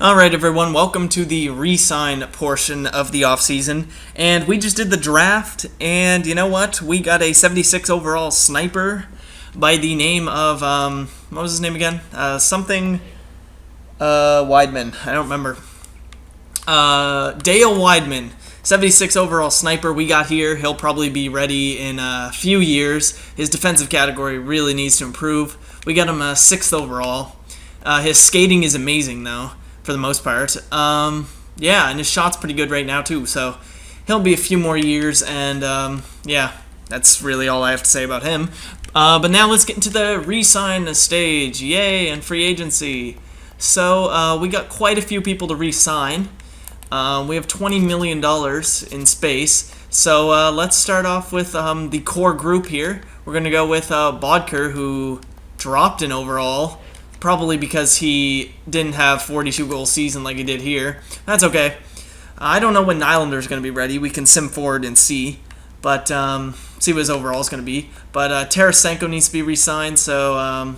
Alright everyone, welcome to the re-sign portion of the offseason, and we just did the draft, and you know what, we got a 76 overall sniper by the name of, what was his name again? Weidman, I don't remember. Dale Weidman, 76 overall sniper we got here. He'll probably be ready in a few years. His defensive category really needs to improve. We got him a 6th overall. His skating is amazing though, for the most part. Yeah, and his shot's pretty good right now too, so he'll be a few more years, and yeah, that's really all I have to say about him. But now let's get into the re-sign stage. Yay, and free agency. So we got quite a few people to re-sign. We have $20 million in space. So let's start off with the core group here. We're going to go with Bodker, who dropped an overall, probably because he didn't have 42-goal season like he did here. That's okay. I don't know when Nylander's going to be ready. We can sim forward and see, but see what his overall is going to be. But Tarasenko needs to be re-signed, so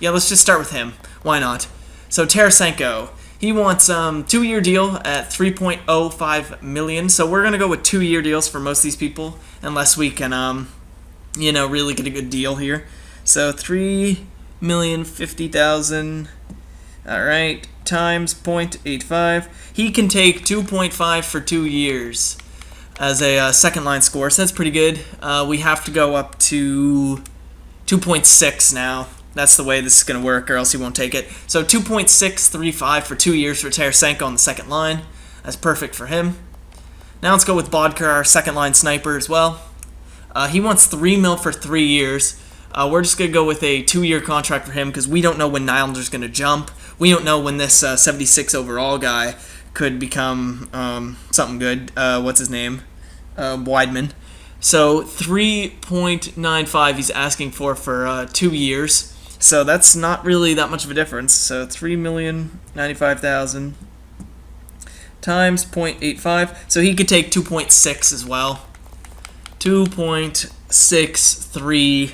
yeah, let's just start with him. Why not? So Tarasenko, he wants 2-year deal at $3.05 million. So we're going to go with 2-year deals for most of these people, unless we can, you know, really get a good deal here. So $3,050,000, all right, times 0.85. He can take 2.5 for 2 years as a second line score, so that's pretty good. We have to go up to 2.6 now. That's the way this is going to work, or else he won't take it. So 2.635 for 2 years for Tarasenko on the second line. That's perfect for him. Now let's go with Bodker, our second line sniper as well. He wants $3 million for 3 years. We're just going to go with a 2-year contract for him because we don't know when Nylander's going to jump. We don't know when this 76 overall guy could become something good. What's his name? Weidman. So 3.95 he's asking for 2 years. So that's not really that much of a difference. So $3,095,000 times 0.85. So he could take 2.6 as well. 2.63.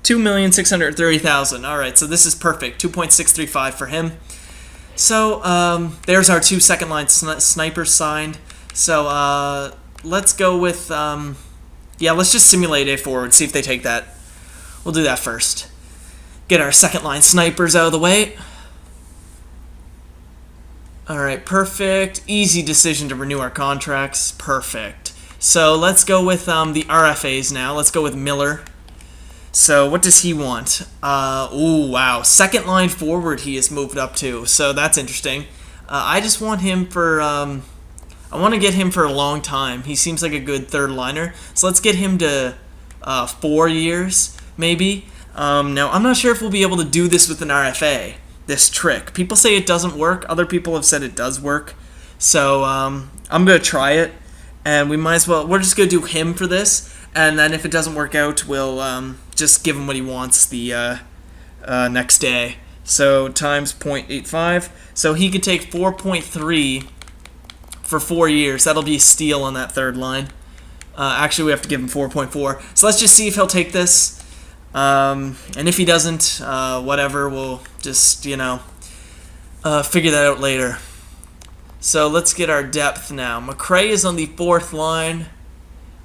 $2,630,000. All right, so this is perfect. 2.635 for him. So there's our 2 second line snipers signed. So let's go with yeah. Let's just simulate a forward. See if they take that. We'll do that first. Get our second line snipers out of the way. All right, perfect. Easy decision to renew our contracts. Perfect. So let's go with the RFAs now. Let's go with Miller. So what does he want? Ooh, wow. Second line forward he has moved up to, so that's interesting. I just want him for, I want to get him for a long time. He seems like a good third liner. So let's get him to 4 years, maybe. Now, I'm not sure if we'll be able to do this with an RFA, this trick. People say it doesn't work. Other people have said it does work. So I'm going to try it, and we might as well, we're just going to do him for this. And then if it doesn't work out, we'll just give him what he wants the next day. So times 0.85. So he could take 4.3 for 4 years. That'll be a steal on that third line. Actually, we have to give him 4.4. So let's just see if he'll take this. And if he doesn't, whatever, we'll just, you know, figure that out later. So let's get our depth now. McRae is on the 4th line.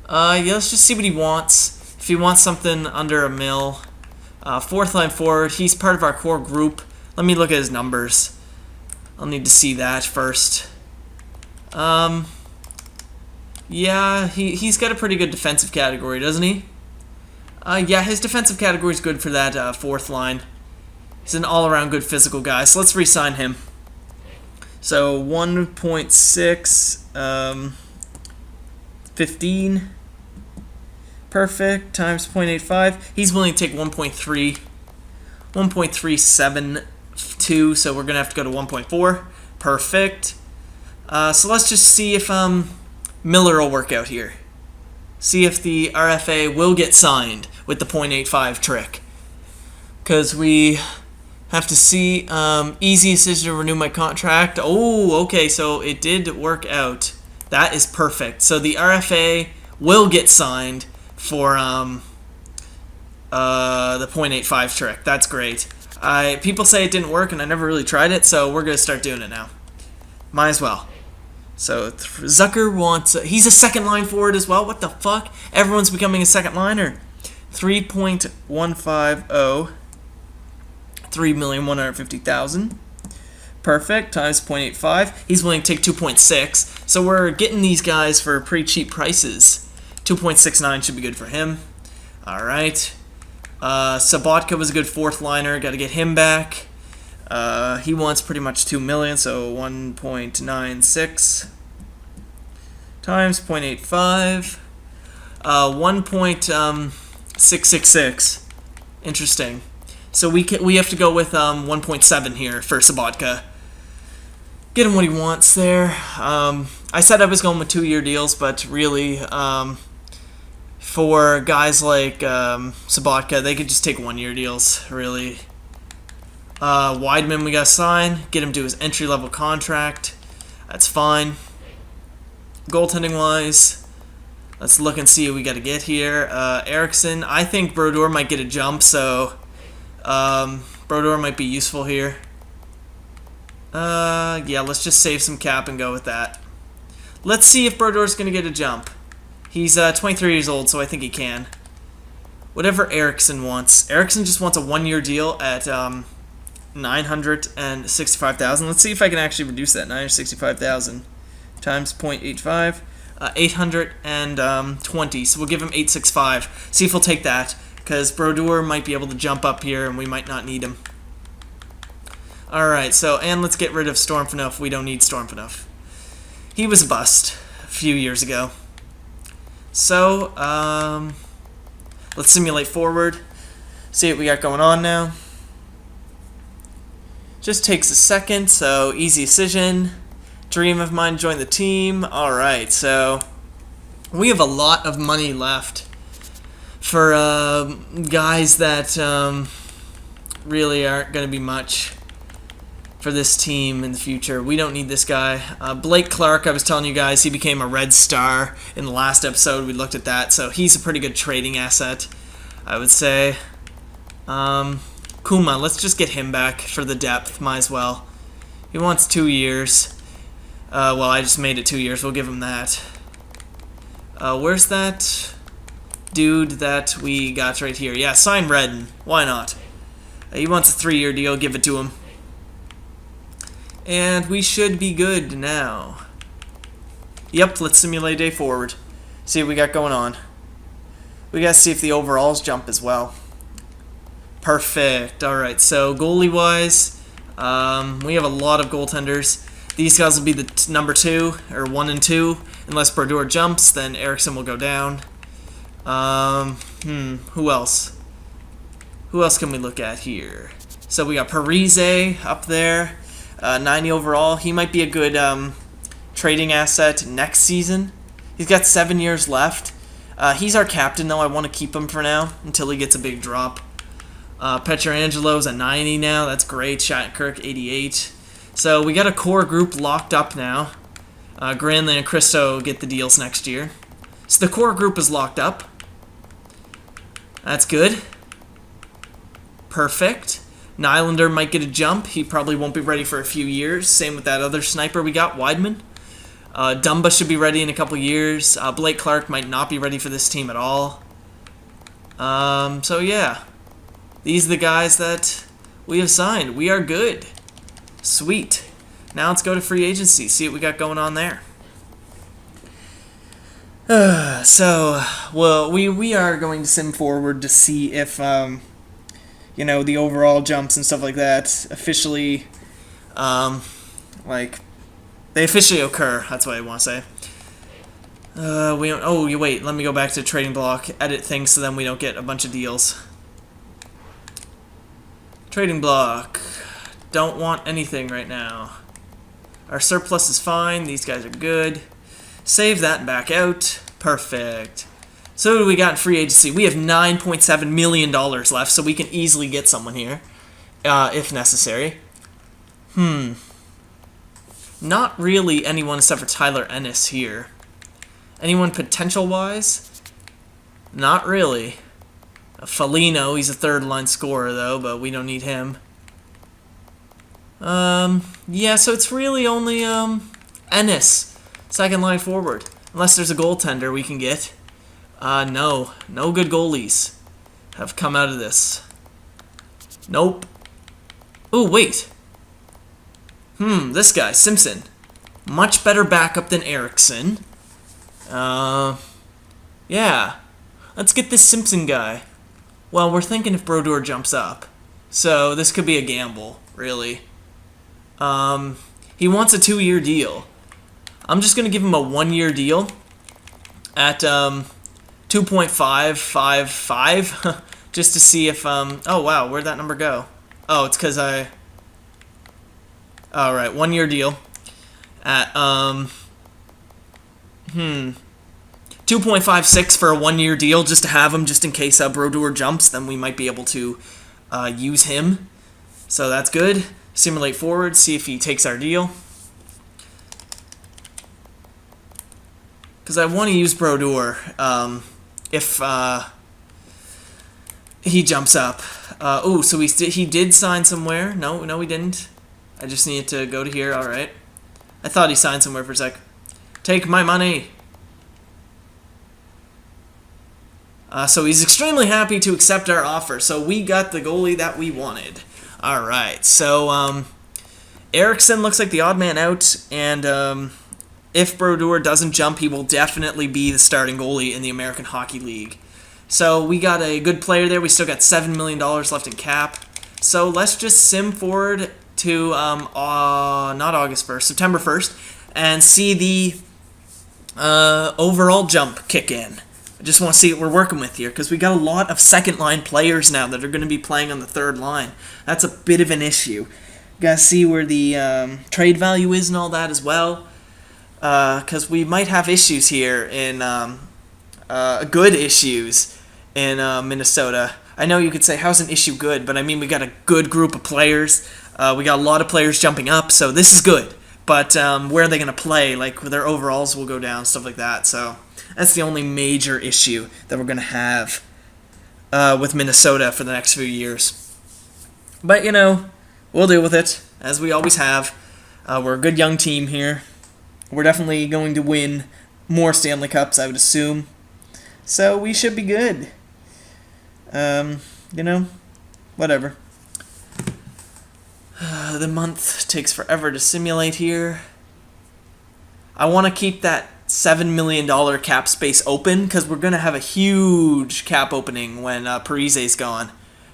Yeah, let's just see what he wants. If he wants something under $1 million. 4th line forward, he's part of our core group. Let me look at his numbers. I'll need to see that first. Yeah, he's got a pretty good defensive category, doesn't he? Yeah, his defensive category is good for that 4th line. He's an all-around good physical guy, so let's re-sign him. So 1.6, 15. Perfect, times 0.85. He's willing to take 1.372, so we're going to have to go to 1.4. Perfect. So let's just see if Miller will work out here. See if the RFA will get signed with the 0.85 trick. Because we have to see. Easy decision to renew my contract. Oh, okay, so it did work out. That is perfect. So the RFA will get signed for the 0.85 trick. That's great. People say it didn't work, and I never really tried it, so we're going to start doing it now. Might as well. So Zucker wants... he's a second line forward as well. What the fuck? Everyone's becoming a second liner. 3.150. 3,150,000. Perfect. Times 0.85. He's willing to take 2.6. So we're getting these guys for pretty cheap prices. 2.69 should be good for him. Alright. Sabatka was a good fourth liner. Got to get him back. He wants pretty much 2 million, so 1.96 times 0.85. 1.666. Interesting. So we have to go with 1.7 here for Sabatka. Get him what he wants there. I said I was going with 2-year deals, but really, for guys like Sabatka, they could just take 1-year deals, really. Weidman we got to sign. Get him to his entry-level contract. That's fine. Goaltending-wise, let's look and see what we got to get here. Eriksson, I think Brodeur might get a jump, so Brodeur might be useful here. Yeah, let's just save some cap and go with that. Let's see if Brodeur's going to get a jump. He's 23 years old, so I think he can. Whatever Eriksson wants. Eriksson just wants a 1-year deal at 965,000. Let's see if I can actually reduce that. 965,000 times 0.85. 820. So we'll give him 865. See if he'll take that, because Brodeur might be able to jump up here, and we might not need him. Alright, so, and let's get rid of Stormfanoff. We don't need Stormfanoff. He was a bust a few years ago. So, let's simulate forward. See what we got going on now. Just takes a second, so easy decision. Dream of mine, join the team. Alright, so we have a lot of money left for guys that really aren't going to be much for this team in the future. We don't need this guy. Blake Clark, I was telling you guys, he became a Red Star in the last episode. We looked at that, so he's a pretty good trading asset, I would say. Kuma, let's just get him back for the depth. Might as well. He wants 2 years. Well, I just made it 2 years. We'll give him that. Where's that dude that we got right here? Yeah, sign Redden. Why not? He wants a 3-year deal. Give it to him. And we should be good now. Yep, let's simulate day forward. See what we got going on. We gotta see if the overalls jump as well. Perfect. Alright, so goalie-wise, we have a lot of goaltenders. These guys will be the number 2, or 1 and 2. Unless Brodeur jumps, then Eriksson will go down. Who else? Who else can we look at here? So we got Parise up there. 90 overall. He might be a good trading asset next season. He's got 7 years left. He's our captain, though. I want to keep him for now until he gets a big drop. Petrangelo's a 90 now. That's great. Shattenkirk, 88. So we got a core group locked up now. Granlund and Christo get the deals next year. So the core group is locked up. That's good. Perfect. Nylander might get a jump. He probably won't be ready for a few years. Same with that other sniper we got, Weidman. Dumba should be ready in a couple years. Blake Clark might not be ready for this team at all. So yeah. These are the guys that we have signed. We are good. Sweet. Now let's go to free agency. See what we got going on there. Well, we are going to sim forward to see if, you know, the overall jumps and stuff like that officially, like, they officially occur. That's what I want to say. We don't, oh, wait, let me go back to trading block, edit things so then we don't get a bunch of deals. Trading block. Don't want anything right now. Our surplus is fine. These guys are good. Save that and back out. Perfect. So what do we got in free agency? We have $9.7 million left, so we can easily get someone here, if necessary. Not really anyone except for Tyler Ennis here. Anyone potential-wise? Not really. Foligno, he's a third-line scorer, though, but we don't need him. Yeah, so it's really only, Ennis, second line forward. Unless there's a goaltender we can get. No. No good goalies have come out of this. Nope. Ooh, wait. This guy, Simpson. Much better backup than Erickson. Yeah. Let's get this Simpson guy. Well, we're thinking if Brodeur jumps up. So this could be a gamble, really. He wants a 2-year deal. I'm just going to give him a 1-year deal at 2.555 just to see if oh wow, where'd that number go? Oh, it's because I all right, 1-year deal at 2.56 for a 1-year deal just to have him just in case Brodeur jumps, then we might be able to use him. So that's good. Simulate forward, see if he takes our deal. Because I want to use Brodeur if he jumps up. Oh, so he did sign somewhere. No, he didn't. I just needed to go to here. All right. I thought he signed somewhere for a sec. Take my money. So he's extremely happy to accept our offer. So we got the goalie that we wanted. All right. So Erickson looks like the odd man out, and if Brodeur doesn't jump, he will definitely be the starting goalie in the American Hockey League. So we got a good player there. We still got $7 million left in cap. So let's just sim forward to not August 1st, September 1st, and see the overall jump kick in. I just want to see what we're working with here, because we got a lot of second-line players now that are going to be playing on the third line. That's a bit of an issue. Got to see where the trade value is and all that as well, because we might have issues here in good issues in Minnesota. I know you could say, how's an issue good? But I mean, we got a good group of players. We got a lot of players jumping up, so this is good. But where are they going to play? Like, their overalls will go down, stuff like that. So that's the only major issue that we're going to have with Minnesota for the next few years. But, you know, we'll deal with it, as we always have. We're a good young team here. We're definitely going to win more Stanley Cups, I would assume. So we should be good. You know, whatever. The month takes forever to simulate here. I want to keep that $7 million cap space open, because we're going to have a huge cap opening when Parise's gone.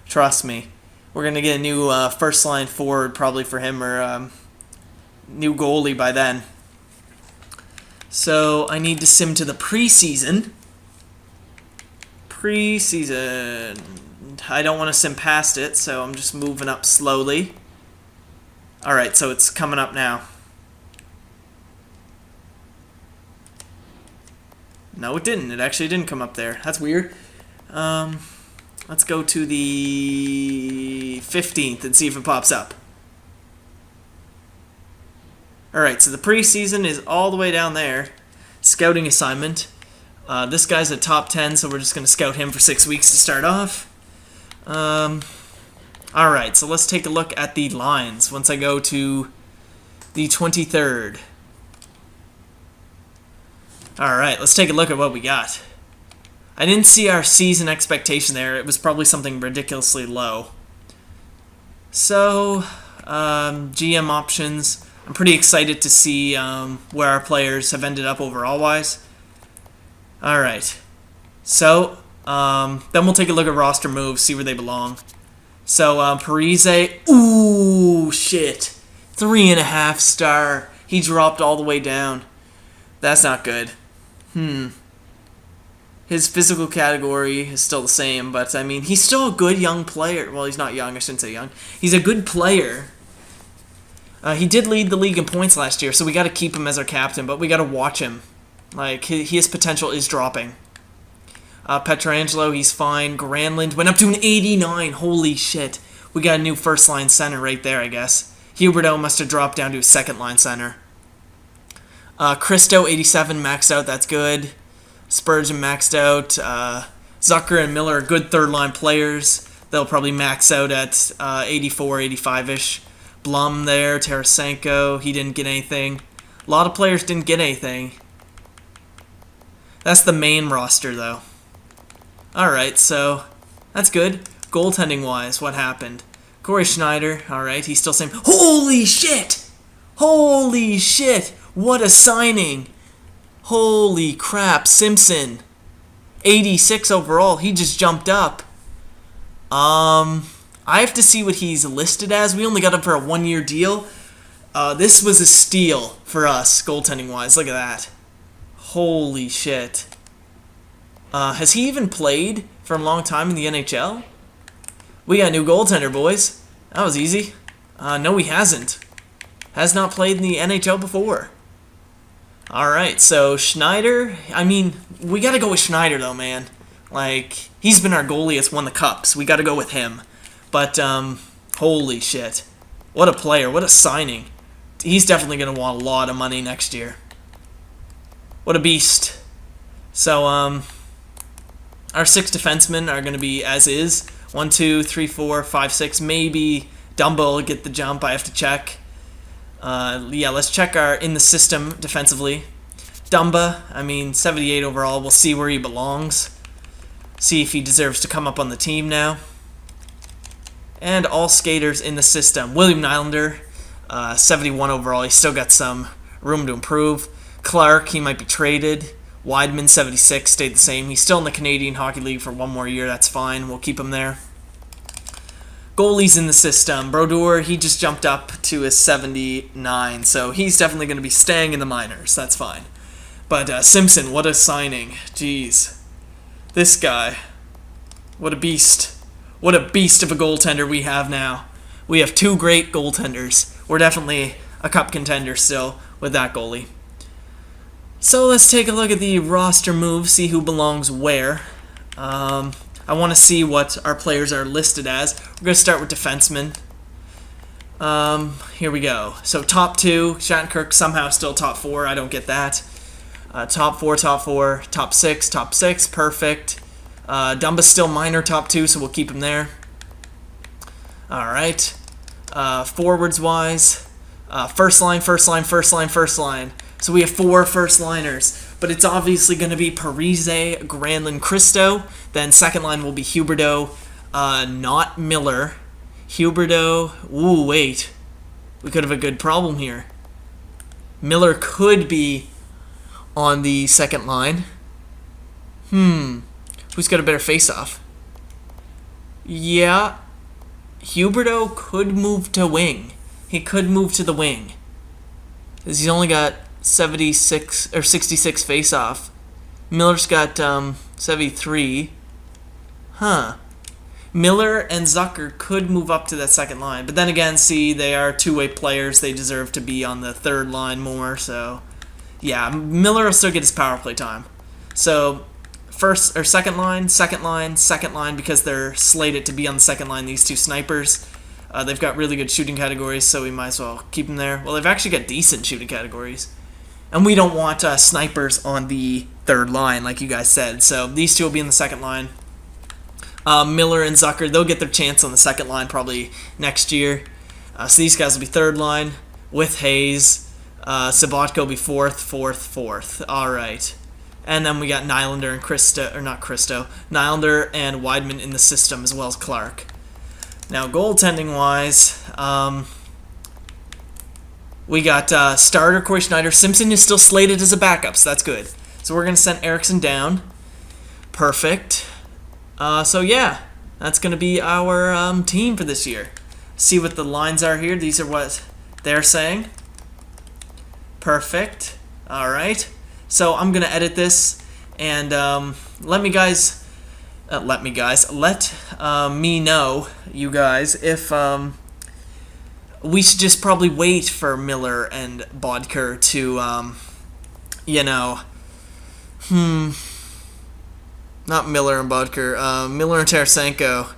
Trust me. We're going to get a new first line forward probably for him, or new goalie by then. So I need to sim to the preseason. I don't want to sim past it, so I'm just moving up slowly. Alright, so it's coming up now. No, it didn't. It actually didn't come up there. That's weird. Let's go to the 15th and see if it pops up. Alright, so the preseason is all the way down there. Scouting assignment. This guy's a top 10, so we're just going to scout him for 6 weeks to start off. Alright, so let's take a look at the lines once I go to the 23rd. Alright, let's take a look at what we got. I didn't see our season expectation there. It was probably something ridiculously low. So, GM options. I'm pretty excited to see where our players have ended up overall-wise. Alright, so then we'll take a look at roster moves, see where they belong. So, Parise, ooh, shit. 3.5 star. He dropped all the way down. That's not good. His physical category is still the same, but, I mean, he's still a good young player. Well, he's not young, I shouldn't say young. He's a good player. He did lead the league in points last year, so we got to keep him as our captain, but we got to watch him. Like, his potential is dropping. Petrangelo, he's fine. Granlund went up to an 89. Holy shit. We got a new first-line center right there, I guess. Huberdeau must have dropped down to a second-line center. Christo, 87, maxed out. That's good. Spurgeon maxed out. Zucker and Miller are good third-line players. They'll probably max out at 84, 85-ish. Blum there, Tarasenko, he didn't get anything. A lot of players didn't get anything. That's the main roster, though. Alright, so that's good. Goaltending-wise, what happened? Corey Schneider, alright, he's still saying, holy shit! Holy shit! What a signing! Holy crap, Simpson. 86 overall, he just jumped up. I have to see what he's listed as. We only got him for a one-year deal. This was a steal for us, goaltending-wise. Look at that. Holy shit. Has he even played for a long time in the NHL? We got a new goaltender, boys. That was easy. No, he hasn't. Has not played in the NHL before. Alright, so Schneider, I mean, we gotta go with Schneider, though, man. Like, he's been our goalie that's won the cups. We gotta go with him. But, holy shit. What a player. What a signing. He's definitely going to want a lot of money next year. What a beast. So, our 6 defensemen are going to be as is. 1, 2, 3, 4, 5, 6. Maybe Dumba will get the jump. I have to check. Yeah, let's check our in the system defensively. Dumba, I mean, 78 overall. We'll see where he belongs. See if he deserves to come up on the team now. And all skaters in the system. William Nylander, 71 overall. He's still got some room to improve. Clark, he might be traded. Wideman, 76, stayed the same. He's still in the Canadian Hockey League for one more year. That's fine. We'll keep him there. Goalies in the system. Brodeur, he just jumped up to a 79, so he's definitely going to be staying in the minors. That's fine. But Simpson, what a signing. Jeez. This guy, what a beast. What a beast of a goaltender we have now. We have 2 great goaltenders. We're definitely a cup contender still with that goalie. So let's take a look at the roster moves, see who belongs where. I want to see what our players are listed as. We're going to start with defensemen. Here we go. So top 2, Shattenkirk somehow still top 4. I don't get that. Top 4, top 6, perfect. Dumba's still minor top 2, so we'll keep him there. Alright. Forwards wise, first line. So we have 4 first liners, but it's obviously going to be Parise, Granlund, Christo. Then second line will be Huberdeau, not Miller. Huberdeau, ooh, wait. We could have a good problem here. Miller could be on the second line. Who's got a better face-off? Yeah, Huberdeau could move to wing. He could move to the wing. Because he's only got 76 or 66 face-off. Miller's got 73. Miller and Zucker could move up to that second line. But then again, see, they are two-way players. They deserve to be on the third line more. So, yeah, Miller will still get his power play time. So, first or second line, because they're slated to be on the second line, these 2 snipers. They've got really good shooting categories, so we might as well keep them there. Well, they've actually got decent shooting categories. And we don't want snipers on the third line, like you guys said. So these 2 will be in the second line. Miller and Zucker, they'll get their chance on the second line probably next year. So these guys will be third line with Hayes. Sabatko will be fourth. All right. And then we got Nylander and Nylander and Wideman in the system, as well as Clark. Now, goaltending-wise, we got starter Corey Schneider. Simpson is still slated as a backup, so that's good. So we're going to send Eriksson down. Perfect. So, yeah, that's going to be our team for this year. See what the lines are here. These are what they're saying. Perfect. All right. So I'm going to edit this, and let me know, you guys, if we should just probably wait for Miller and Bodker to, not Miller and Bodker, Miller and Tarasenko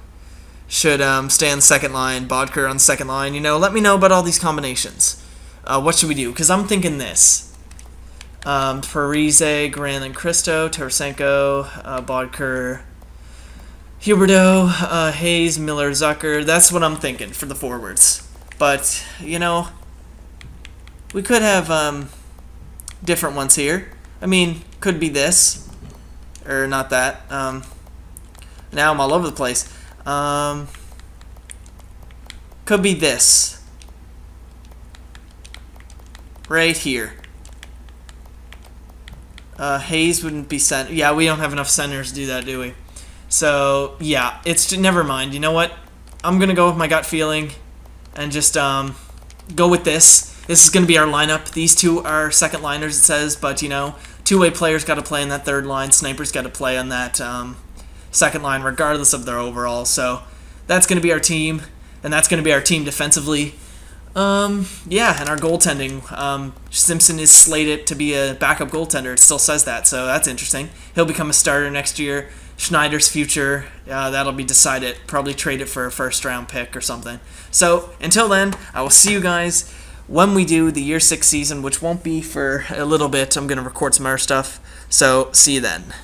should stay on the second line, Bodker on the second line. Let me know about all these combinations. What should we do? Because I'm thinking this. Parise, Granlund, Christo, Tarasenko, Bodker, Huberdeau, Hayes, Miller, Zucker. That's what I'm thinking for the forwards. But, you know, we could have different ones here. I mean, could be this. Or not that. Now I'm all over the place. Could be this. Right here. Hayes wouldn't be center. Yeah, we don't have enough centers to do that, do we? So, yeah, it's never mind. You know what? I'm going to go with my gut feeling and just go with this. This is going to be our lineup. These two are second liners, it says, but, you know, two-way players got to play in that third line. Snipers got to play on that second line, regardless of their overall. So that's going to be our team, and that's going to be our team defensively. Yeah, and our goaltending. Simpson is slated to be a backup goaltender. It still says that, so that's interesting. He'll become a starter next year. Schneider's future, that'll be decided. Probably trade it for a first-round pick or something. So, until then, I will see you guys when we do the Year 6 season, which won't be for a little bit. I'm going to record some other stuff. So, see you then.